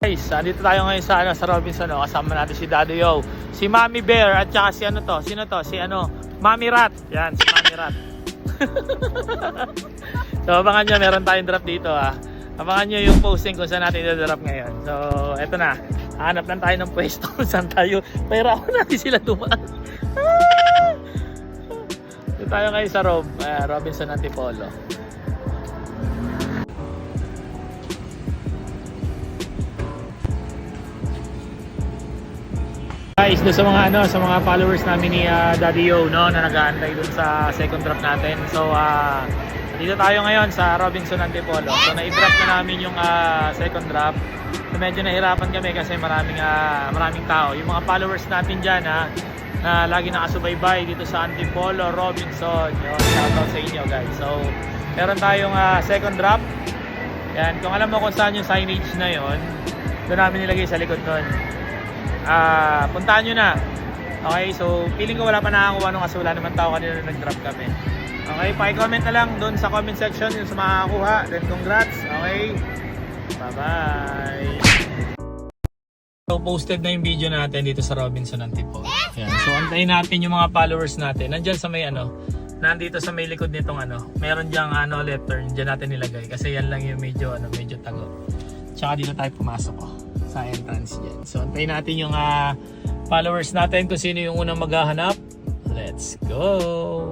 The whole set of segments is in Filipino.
Guys, dito tayo ngayon sa sa Robinson, no? Kasama natin si Daddy Yo, si Mommy Bear at saka si sino to? Si Mommy Rat. Yan, si Mommy Rat. So abangan nyo, meron tayong drop dito Abangan nyo yung posting kung saan natin i-drop ngayon. So eto na, hanap lang tayo ng pwesto kung saan tayo. Pahirapan natin sila dumaan. Dito tayo ngayon sa Robinson Antipolo. Guys, doon sa mga followers namin ni Daddy Yo, no, na nag-aantay doon sa second drop natin. So dito tayo ngayon sa Robinson Antipolo. So na-drop na namin yung second drop. So medyo nahirapan kami kasi maraming tao. Yung mga followers natin diyan na lagi nakasubaybay dito sa Antipolo, Robinson. Yun, shoutout sa inyo guys. So meron tayong second drop. Yan, kung alam mo kung saan yung signage na yon, doon namin nilagay sa likod nun. Puntahan nyo na. Okay, so feeling ko wala pa nakakuha nung kasi wala naman tao kanina na nag-drop kami. Okay, paki-comment na lang doon sa comment section yung sa makakakuha. Then congrats. Okay, bye bye. So posted na yung video natin dito sa Robinson Antipolo. Yan. So antayin natin yung mga followers natin. Nandyan sa may nandito sa may likod nitong meron diyang left turn. Diyan natin nilagay kasi yan lang yung medyo tago. Tsaka dito tayo pumasok sa entrance dyan. So antayin natin yung followers natin kung sino yung unang maghahanap. Let's go!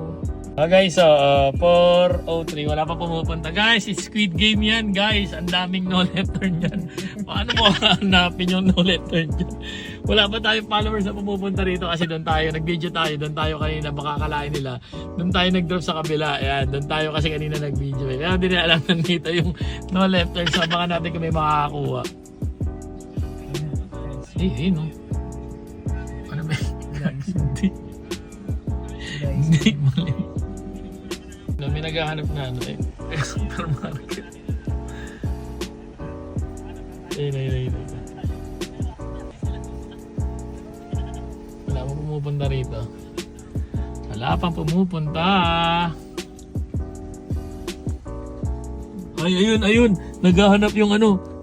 Guys, 4:03, wala pa pumupunta. Guys, it's Squid Game yan guys. Ang daming no left turn dyan. Paano mo hanapin yung no left turn dyan? Wala pa tayong followers na pumupunta rito kasi doon tayo, nag-video tayo. Doon tayo kanina, baka akalain nila. Doon tayo nag-drop sa kabila. Ayan, doon tayo kasi kanina nag-video. Kaya hindi na alam nandito yung no left turn. So baka natin kung may makakakuha. Eh, no? Ano ba? Hindi, mali. May naghahanap na supermarket. Ayun. Wala pa pumupunta rito. Wala pang pumupunta. Ay, ayun. Naghahanap yung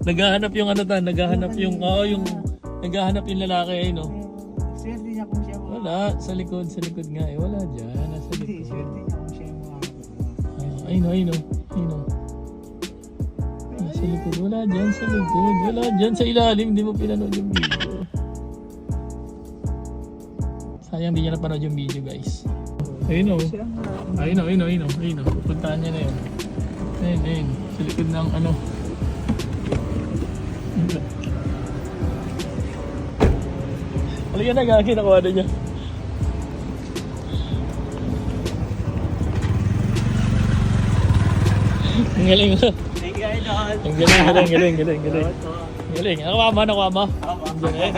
Naghahanap yung naghahanap yung lalaki ay no. Swerte niya kung siya Wala, sa likod nga eh. Wala dyan, nasa likod. Swerte niya kung siya Ay no. Sa likod, wala dyan sa likod. Wala dyan sa ilalim, hindi mo pinanood yung video. Sayang di niya napanood yung video guys. Ayun o. Pupuntahan niya na yun. Ayun. Sa likod ng Halika na gagi, nakuha na niya. Ang galing mo. Thank you, idol. Ang galing. Galing. Nakuha mo? Opo. Ang galing.